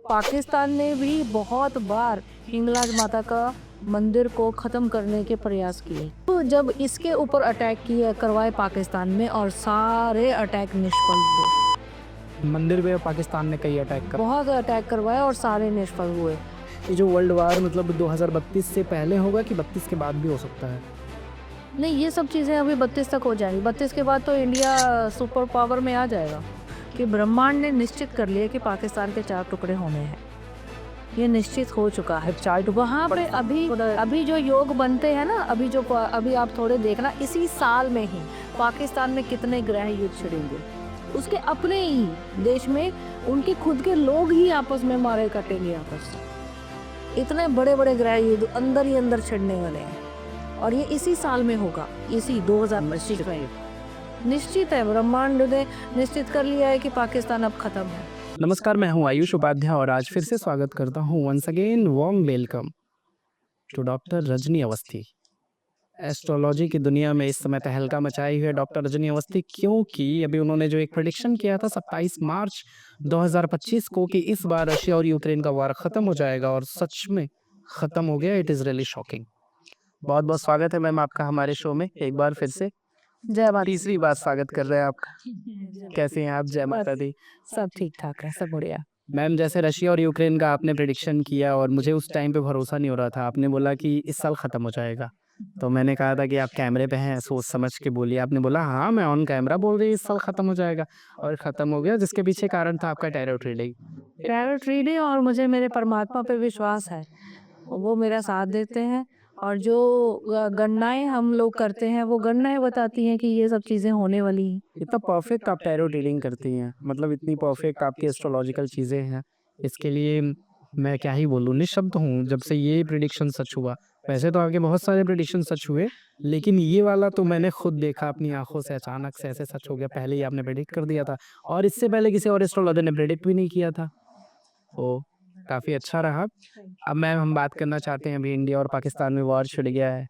पाकिस्तान ने भी बहुत बार हिंगलाज माता का मंदिर को ख़त्म करने के प्रयास किए। तो जब इसके ऊपर अटैक किए करवाए पाकिस्तान में और सारे अटैक निष्फल हुए। मंदिर पे पाकिस्तान ने कई अटैक कर बहुत अटैक करवाए और सारे निष्फल हुए। ये जो वर्ल्ड वार मतलब 2032 से पहले होगा कि 32 के बाद भी हो सकता है? नहीं, ये सब चीज़ें अभी 32 तक हो जाएंगी। 32 के बाद तो इंडिया सुपर पावर में आ जाएगा कि ब्रह्मांड ने निश्चित कर लिया कि पाकिस्तान के 4 टुकड़े होने हैं। ये निश्चित हो चुका है। वहाँ पे अभी जो योग बनते हैं ना, अभी आप थोड़े देखना, इसी साल में ही पाकिस्तान में कितने ग्रह युद्ध छिड़ेंगे। उसके अपने ही देश में उनके खुद के लोग ही आपस में मारे कटेंगे आपस में। इतने बड़े बड़े ग्रह युद्ध अंदर ही अंदर छिड़ने वाले हैं और ये इसी साल में होगा, इसी 2025 में। निश्चित है, ब्रह्मांड ने निश्चित कर लिया है कि पाकिस्तान अब खत्म है। नमस्कार, मैं हूं आयुष उपाध्याय और आज फिर से स्वागत करता हूं once again warm welcome to doctor Rajni Awasthi. Astrology की दुनिया में इस समय तहलका मचाई हुई है डॉक्टर रजनी अवस्थी, क्योंकि अभी उन्होंने जो एक प्रेडिक्शन किया था 27 मार्च 2025 को कि इस बार रशिया और यूक्रेन का वार खत्म हो जाएगा और सच में खत्म हो गया। It is really shocking. बहुत बहुत स्वागत है मैम आपका हमारे शो में एक बार फिर से। जय माता, तीसरी बार स्वागत कर रहे हैं आपका। कैसे हैं आप? जय माता दी। सब ठीक ठाक है, सब बढ़िया। मैम, जैसे रशिया और यूक्रेन का आपने प्रेडिक्शन किया और मुझे उस टाइम पे भरोसा नहीं हो रहा था। आपने बोला कि इस साल ख़त्म हो जाएगा, तो मैंने कहा था कि आप कैमरे पे हैं, सोच समझ के बोलिए। आपने बोला हाँ, मैं ऑन कैमरा बोल रही, इस साल ख़त्म हो जाएगा और ख़त्म हो गया, जिसके पीछे कारण था आपका टैरो रीडिंग। टैरो रीडिंग और मुझे मेरे परमात्मा पे विश्वास है, वो मेरा साथ देते हैं और जो गणनाएं हम लोग करते हैं वो गणनाएं बताती हैं कि ये सब चीज़ें होने वाली हैं। इतना परफेक्ट आप टैरो रीडिंग करती हैं, मतलब इतनी परफेक्ट आपकी एस्ट्रोलॉजिकल चीज़ें हैं, इसके लिए मैं क्या ही बोलूँ, निशब्द हूँ जब से ये प्रेडिक्शन सच हुआ। वैसे तो आपके बहुत सारे प्रेडिक्शन सच हुए, लेकिन ये वाला तो मैंने खुद देखा अपनी आंखों से, अचानक से ऐसे सच हो गया। पहले ही आपने प्रेडिक्ट कर दिया था और इससे पहले किसी और एस्ट्रोलॉजर ने प्रेडिक्ट भी नहीं किया था। ओ, काफ़ी अच्छा रहा। अब मैम हम बात करना चाहते हैं, अभी इंडिया और पाकिस्तान में वॉर छिड़ गया है,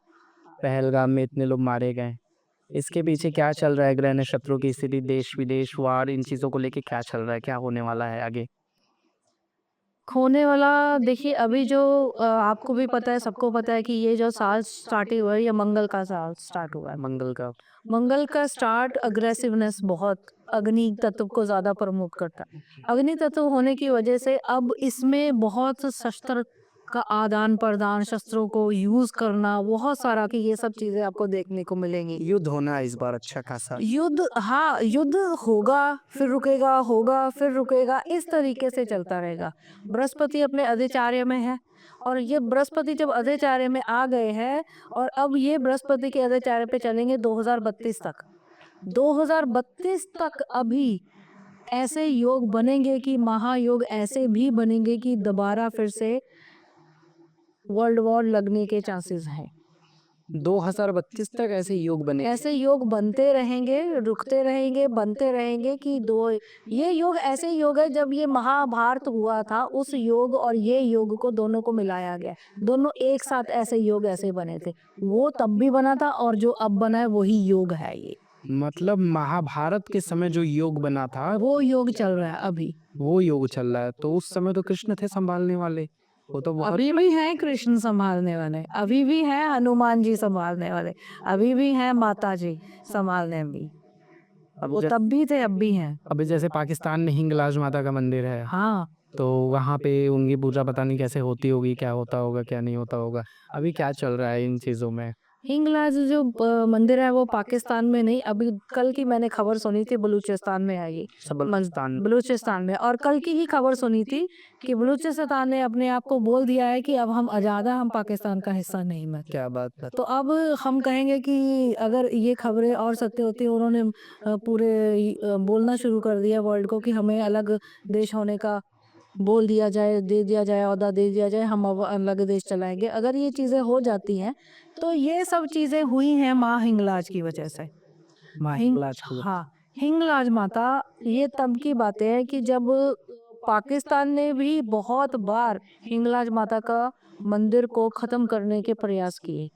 पहलगाम में इतने लोग मारे गए, इसके पीछे क्या चल रहा है? ग्रह नक्षत्रों की स्थिति, देश विदेश, वार, इन चीज़ों को लेके क्या चल रहा है? क्या होने वाला है आगे? खोने वाला, देखिए अभी जो आपको भी पता है, सबको पता है कि ये जो साल स्टार्ट हुआ है, ये मंगल का साल स्टार्ट हुआ है। मंगल का स्टार्ट अग्रेसिवनेस, बहुत अग्नि तत्व को ज़्यादा प्रमोट करता है। अग्नि तत्व होने की वजह से अब इसमें बहुत शस्त्र का आदान प्रदान, शस्त्रों को यूज़ करना, बहुत सारा कि ये सब चीज़ें आपको देखने को मिलेंगी। युद्ध होना इस बार अच्छा खासा। युद्ध, हाँ, युद्ध होगा, फिर रुकेगा, होगा फिर रुकेगा, इस तरीके से चलता रहेगा। बृहस्पति अपने अधिचार्य में है और ये बृहस्पति जब अधिचार्य में आ गए हैं और अब ये बृहस्पति के अधिचार्य पे चलेंगे 2032 तक। 2032 तक अभी ऐसे योग बनेंगे कि महायोग ऐसे भी बनेंगे कि दोबारा फिर से वर्ल्ड वॉर लगने के चांसेस हैं। 2032 तक ऐसे योग बने? ऐसे योग बनते रहेंगे, रुकते रहेंगे, बनते रहेंगे कि ये योग ऐसे योग है, जब ये महाभारत हुआ था उस योग और ये योग को दोनों को मिलाया गया, दोनों एक साथ ऐसे योग ऐसे बने थे। वो तब भी बना था और जो अब बना है वही योग है ये। मतलब महाभारत के समय जो योग बना था वो योग चल रहा है अभी। वो योग चल रहा है। तो उस समय तो कृष्ण थे संभालने वाले, वो तो बहुत। अभी भी हैं कृष्ण संभालने वाले, अभी भी हैं हनुमान जी संभालने वाले, अभी भी हैं माता जी संभालने भी। वो तब भी थे, अब भी हैं। अभी जैसे पाकिस्तान में हिंगलाज माता का मंदिर है, हाँ, तो वहाँ पे उनकी पूजा पता नहीं कैसे होती होगी, क्या होता होगा क्या नहीं होता होगा। अभी क्या चल रहा है इन चीज़ों में? हिंगलाज जो मंदिर है वो पाकिस्तान में नहीं, अभी कल की मैंने खबर सुनी थी, बलूचिस्तान में है ये। बलूचिस्तान में, और कल की ही खबर सुनी थी कि बलूचिस्तान ने अपने आप को बोल दिया है कि अब हम आज़ाद हैं, हम पाकिस्तान का हिस्सा नहीं है। क्या बात है। तो अब हम कहेंगे कि अगर ये खबरें और सत्य होती, उन्होंने पूरे बोलना शुरू कर दिया वर्ल्ड को कि हमें अलग देश होने का बोल दिया जाए, दे दिया जाए, औहदा दे दिया जाए, हम अब अलग देश चलाएंगे। अगर ये चीज़ें हो जाती हैं तो ये सब चीज़ें हुई हैं माँ हिंगलाज की वजह से। हाँ, हिंगलाज माता, ये तब की बातें हैं कि जब पाकिस्तान ने भी बहुत बार हिंगलाज माता का मंदिर को ख़त्म करने के प्रयास किए,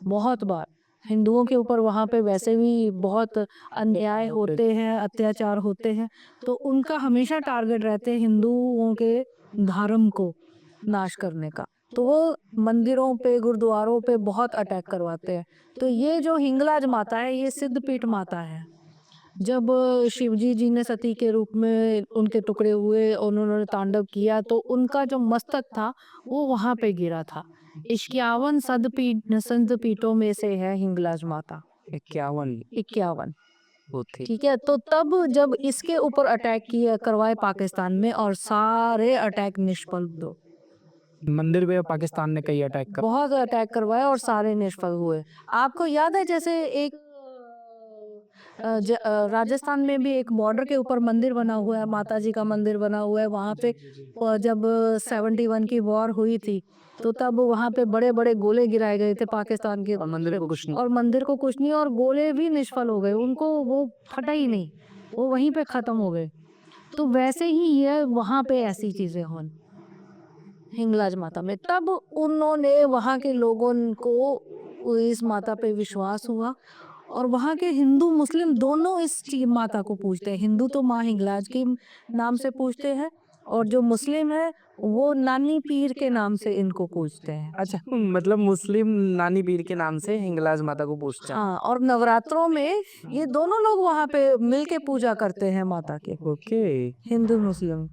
बहुत बार। हिंदुओं के ऊपर वहाँ पे वैसे भी बहुत अन्याय होते हैं, अत्याचार होते हैं, तो उनका हमेशा टारगेट रहते हैं हिंदुओं के धर्म को नाश करने का। तो वो मंदिरों पे, गुरुद्वारों पे बहुत अटैक करवाते हैं। तो ये जो हिंगलाज माता है, ये सिद्धपीठ माता है। जब शिवजी जी ने सती के रूप में उनके टुकड़े हुए और उन्होंने तांडव किया, तो उनका जो मस्तक था वो वहाँ पे गिरा था। 51 संतपीठों में से है हिंगलाज माता। 51 होते ठीक है। तो तब जब इसके ऊपर अटैक किया करवाए पाकिस्तान में, और सारे अटैक निष्फल दो, मंदिर पे पाकिस्तान ने कई अटैक कर बहुत अटैक करवाए और सारे निष्फल हुए। आपको याद है जैसे एक राजस्थान में भी एक बॉर्डर के ऊपर मंदिर बना हुआ है, माता जी का मंदिर बना हुआ है वहाँ पे। जब 71 की वॉर हुई थी, तो तब वहाँ पे बड़े बड़े गोले गिराए गए थे पाकिस्तान के, और मंदिर को कुछ नहीं। और मंदिर को कुछ नहीं, और गोले भी निष्फल हो गए, उनको वो फटा ही नहीं, वो वहीं पे खत्म हो गए। तो वैसे ही ये वहाँ पे ऐसी चीजें हों हिंगलाज माता में। तब उन्होंने वहाँ के लोगों को इस माता पे विश्वास हुआ, और वहाँ के हिंदू मुस्लिम दोनों इस माता को पूजते हैं। हिंदू तो माँ हिंगलाज के नाम से पूजते हैं, और जो मुस्लिम है वो नानी पीर के नाम से इनको पूजते हैं। अच्छा, मतलब मुस्लिम नानी पीर के नाम से हिंगलाज माता को पूजते हैं। हाँ, और नवरात्रों में ये दोनों लोग वहाँ पे मिल के पूजा करते हैं माता के, ओके। हिंदू मुस्लिम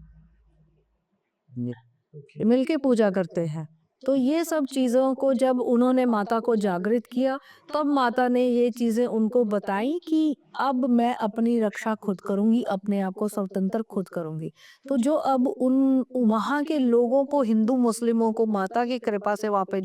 मिलके पूजा करते हैं। तो ये सब चीज़ों को जब उन्होंने माता को जागृत किया, तब माता ने ये चीज़ें उनको बताई कि अब मैं अपनी रक्षा खुद करूंगी, अपने आप को स्वतंत्र खुद करूंगी। तो जो अब उन वहाँ के लोगों को, हिंदू मुस्लिमों को माता की कृपा से वापस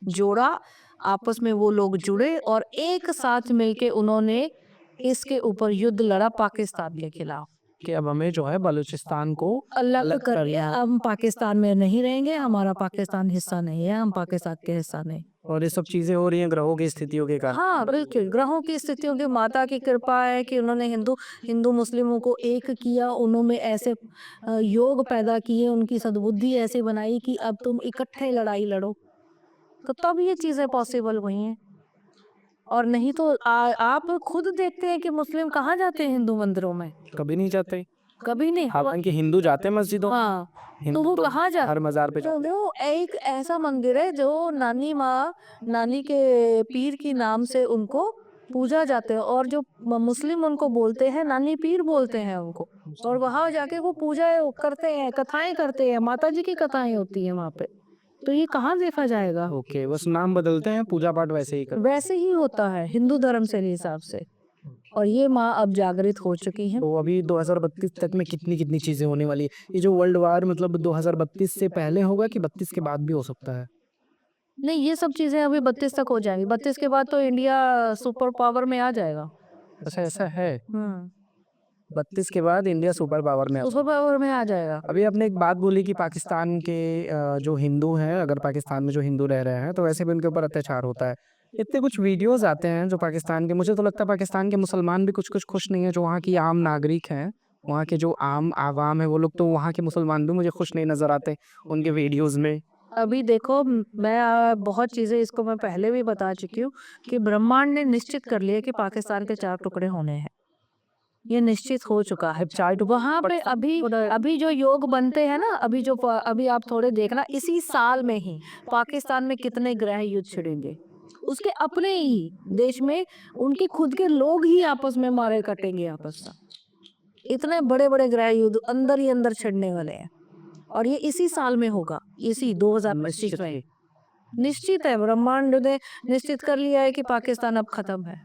जोड़ा, आपस में वो लोग जुड़े और एक साथ मिलके उन्होंने इसके ऊपर युद्ध लड़ा पाकिस्तान के खिलाफ। कि अब हमें जो है बलूचिस्तान को अलग कर लिया, हम पाकिस्तान में नहीं रहेंगे, हमारा पाकिस्तान हिस्सा नहीं है, हम पाकिस्तान के हिस्सा नहीं। और ये सब चीजें हो रही हैं ग्रहों की स्थितियों के कारण। हाँ बिल्कुल, ग्रहों की स्थितियों की माता की कृपा है कि उन्होंने हिंदू मुस्लिमों को एक किया, उन्होंने ऐसे योग पैदा किए, उनकी सद्बुद्धि ऐसे बनाई कि अब तुम इकट्ठे लड़ाई लड़ो, तो तब ये चीजें पॉसिबल हुई हैं। और नहीं तो आप खुद देखते हैं कि मुस्लिम कहाँ जाते हैं हिंदू मंदिरों में, कभी नहीं जाते। कभी नहीं। हालांकि हिंदू जाते हैं मस्जिदों। हाँ, तो हिंदू वो तो कहाँ जाते हर मजार पे जाते हैं। वो एक ऐसा मंदिर है जो नानी के पीर की नाम से उनको पूजा जाते हैं, और जो मुस्लिम उनको बोलते हैं नानी पीर बोलते हैं उनको, और वहां जाके वो पूजा करते हैं, कथाएं करते हैं, माता जी की कथाएं होती है वहां पे। तो ये कहाँ देखा जाएगा? ओके, बस नाम बदलते हैं, पूजा पाठ वैसे ही करते वैसे ही होता है हिंदू धर्म से हिसाब से, और ये माँ अब जागृत हो चुकी है। हैं। तो अभी 2032 तक में कितनी चीजें होने वाली है? ये जो वर्ल्ड वार मतलब 2032 से पहले होगा कि 32 के बाद भी हो सकता है? नहीं, ये सब चीजें अभी 32 तक हो जाएंगी, 32 के बाद तो इंडिया सुपर पावर में आ जाएगा। अच्छा, ऐसा है। हम्म 32 के बाद इंडिया सुपर पावर में सुपर पावर में आ जाएगा। अभी आपने एक बात बोली कि पाकिस्तान के जो हिंदू हैं, अगर पाकिस्तान में जो हिंदू रह रहे हैं तो वैसे भी उनके ऊपर अत्याचार होता है। इतने कुछ वीडियोस आते हैं जो पाकिस्तान के, मुझे तो लगता है पाकिस्तान के मुसलमान भी कुछ कुछ खुश नहीं है, जो वहाँ की आम नागरिक हैं, वहाँ के जो आम आवाम है वो लोग, तो वहाँ के मुसलमान भी मुझे खुश नहीं नजर आते उनके वीडियोस में। अभी देखो, मैं बहुत चीजें इसको मैं पहले भी बता चुकी हूँ कि ब्रह्मांड ने निश्चित कर लिया कि पाकिस्तान के 4 टुकड़े होने हैं, ये निश्चित हो चुका है। वहाँ पे अभी जो योग बनते हैं ना, अभी आप थोड़े देखना, इसी साल में ही पाकिस्तान में कितने ग्रह युद्ध छिड़ेंगे, उसके अपने ही देश में उनके खुद के लोग ही आपस में मारे कटेंगे आपस में। इतने बड़े बड़े ग्रह युद्ध अंदर ही अंदर छिड़ने वाले हैं, और ये इसी साल में होगा, इसी 2025 में। निश्चित है, ब्रह्मांड ने निश्चित कर लिया है कि पाकिस्तान अब खत्म है।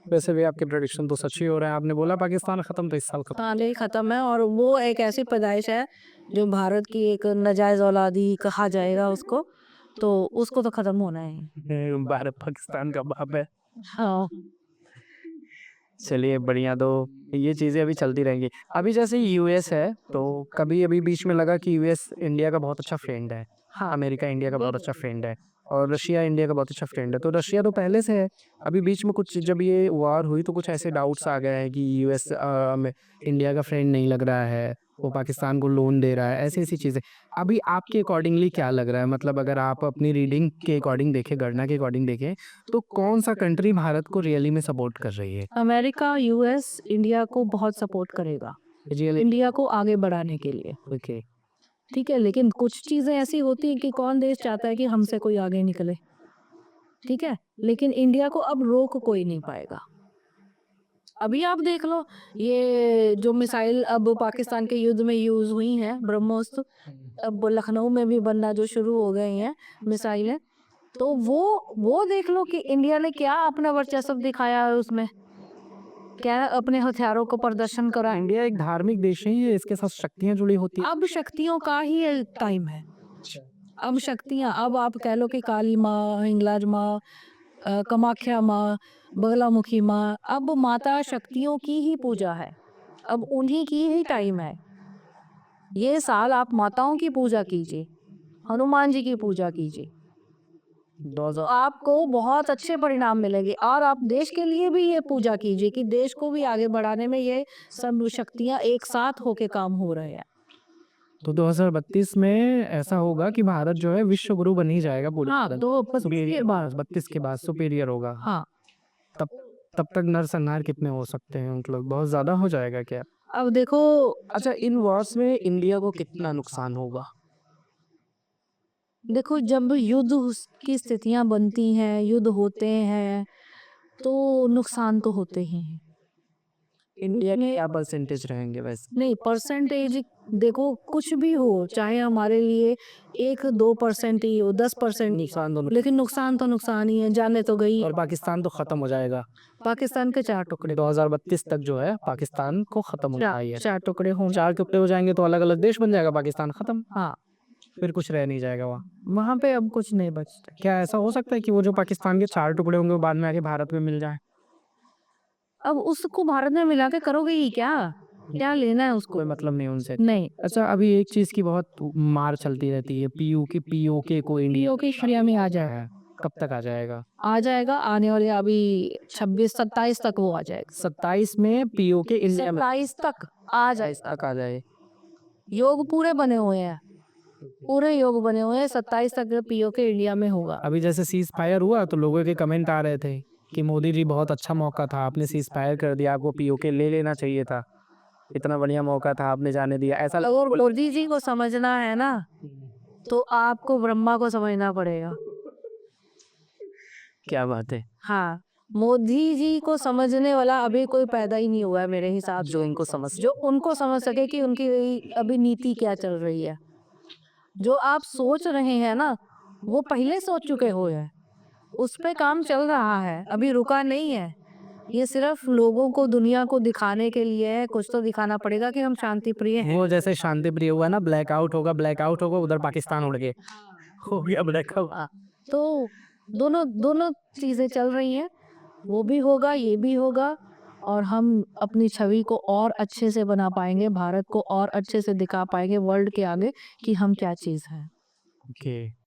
वैसे भी आपके प्रेडिक्शन तो सच ही हो रहे हैं। आपने बोला पाकिस्तान खत्म, तो इस साल खत्म। साल ही खत्म है, और वो एक ऐसी पैदाइश है जो भारत की एक नाजायज औलादी कहा जाएगा उसको, तो उसको तो खत्म होना है। भारत पाकिस्तान का बाप है। हाँ, चलिए बढ़िया, तो ये चीज़ें अभी चलती रहेंगी। अभी जैसे यूएस है, तो कभी अभी बीच में लगा कि यूएस इंडिया का बहुत अच्छा फ्रेंड है, हाँ, अमेरिका इंडिया का बहुत अच्छा फ्रेंड है, और रशिया इंडिया का बहुत अच्छा फ्रेंड है। तो रशिया तो पहले से है, अभी बीच में कुछ जब ये वार हुई तो कुछ ऐसे डाउट्स आ गए हैं कि यूएस इंडिया का फ्रेंड नहीं लग रहा है, वो पाकिस्तान को लोन दे रहा है, ऐसी-ऐसी चीज़ें। अभी आपके अकॉर्डिंगली क्या लग रहा है? मतलब अगर आप अपनी रीडिंग के अकॉर्डिंग देखें, गणना के अकॉर्डिंग देखें, तो कौन-सा कंट्री भारत को रियली में सपोर्ट कर रही है? अमेरिका, यूएस इंडिया को बहुत सपोर्ट करेगा, रियली इंडिया को आगे बढ़ाने के लिए। ओके। ठीक है, लेकिन कुछ चीज़ें ऐसी होती हैं कि कौन देश चाहता है कि हमसे कोई आगे निकले, ठीक है? लेकिन इंडिया को अब रोक कोई नहीं पाएगा। अभी आप देख लो, ये जो मिसाइल अब पाकिस्तान के युद्ध में यूज़ हुई हैं, ब्रह्मोस्त्र, अब लखनऊ में भी बनना जो शुरू हो गई हैं मिसाइलें, तो वो देख लो कि इंडिया ने क्या अपना वर्चस्व दिखाया है उसमें, क्या अपने हथियारों को प्रदर्शन करा है। इंडिया एक धार्मिक देश है, ये इसके साथ शक्तियाँ जुड़ी होती हैं। अब शक्तियों का ही टाइम है। अब शक्तियाँ, अब आप कह लो कि काली माँ, हिंगलाज माँ, कामाख्या माँ, बगलामुखी माँ, अब माता शक्तियों की ही पूजा है, अब उन्हीं की ही टाइम है। ये साल आप माताओं की पूजा कीजिए, हनुमान जी की पूजा कीजिए, तो आपको बहुत अच्छे परिणाम मिलेंगे। और आप देश के लिए भी ये पूजा कीजिए कि देश को भी आगे बढ़ाने में ये सब शक्तियाँ एक साथ होके काम हो रहे हैं। तो 2032 में ऐसा होगा कि भारत जो है विश्व गुरु बन ही जाएगा पूरे हाँ, भारत। तो बस सुपीरियर ये बात। 32 के बाद सुपीरियर होगा। हाँ, तब तब तक नरसंहार कितने हो सकते हैं? मतलब बहुत ज़्यादा हो जाएगा क्या? अब देखो, अच्छा, इन वॉर्स में इंडिया को कितना नुकसान होगा? देखो जब युद्ध की स्थितियां बनती हैं, युद्ध होते हैं, तो नुकसान तो होते ही हैं। इंडिया के क्या परसेंटेज रहेंगे वैसे? नहीं, परसेंटेज देखो कुछ भी हो, चाहे हमारे लिए 1-2% ही हो, 10% नुकसान दोनों, लेकिन नुकसान तो नुकसान ही है, जाने तो गई। और पाकिस्तान तो खत्म हो जाएगा। पाकिस्तान के 4 टुकड़े, 2032 तक जो है पाकिस्तान को खत्म होना ही है। 4 टुकड़े हों। 4 टुकड़े हो जाएंगे तो अलग-अलग देश बन जाएगा, पाकिस्तान खत्म। हाँ, फिर कुछ रह नहीं जाएगा वहाँ। वहाँ पे अब कुछ नहीं बचता। क्या ऐसा हो सकता है कि वो जो पाकिस्तान के 4 टुकड़े होंगे वो बाद में आके भारत में मिल जाएँ? अब उसको भारत में मिला के करोगे ही क्या? क्या लेना है उसको? कोई मतलब नहीं उनसे। नहीं। अच्छा, अभी एक चीज़ की बहुत मार चलती रहती है, पीओके को इंडिया पीओके इंडिया में आ जाएगा। है। कब तक आ जाएगा? आ जाएगा, आने वाले अभी 26-27 तक वो आ जाएगा। 27 में पीओके इंडिया में 27 तक आ जाए, तक आ जाए। योग पूरे बने हुए हैं, पूरे योग बने हुए हैं, 27 तक पीओके इंडिया में होगा। अभी जैसे सीज़ फायर हुआ तो लोगों के कमेंट आ रहे थे कि मोदी जी बहुत अच्छा मौका था, आपने सीज़ फायर कर दिया, आपको पीओके ले लेना चाहिए था। इतना बढ़िया मौका था, आपने जाने दिया। ऐसा अगर मोदी जी को समझना है ना, तो आपको ब्रह्मा को समझना पड़ेगा। क्या बात है। हाँ, मोदी जी को समझने वाला अभी कोई पैदा ही नहीं हुआ है मेरे हिसाब से, जो उनको समझ सके कि उनकी अभी नीति क्या चल रही है। जो आप सोच रहे हैं ना, वो पहले सोच चुके हुए हैं, उस पे काम चल रहा है, अभी रुका नहीं है। ये सिर्फ लोगों को, दुनिया को दिखाने के लिए है, कुछ तो दिखाना पड़ेगा कि हम शांति प्रिय हैं। वो जैसे शांति प्रिय हुआ ना, ब्लैकआउट होगा, उधर पाकिस्तान उड़ गए, हो गया ब्लैकआउट। तो दोनों दोनों चीज़ें चल रही हैं, वो भी होगा, ये भी होगा, और हम अपनी छवि को और अच्छे से बना पाएंगे, भारत को और अच्छे से दिखा पाएंगे वर्ल्ड के आगे कि हम क्या चीज़ हैं। ओके।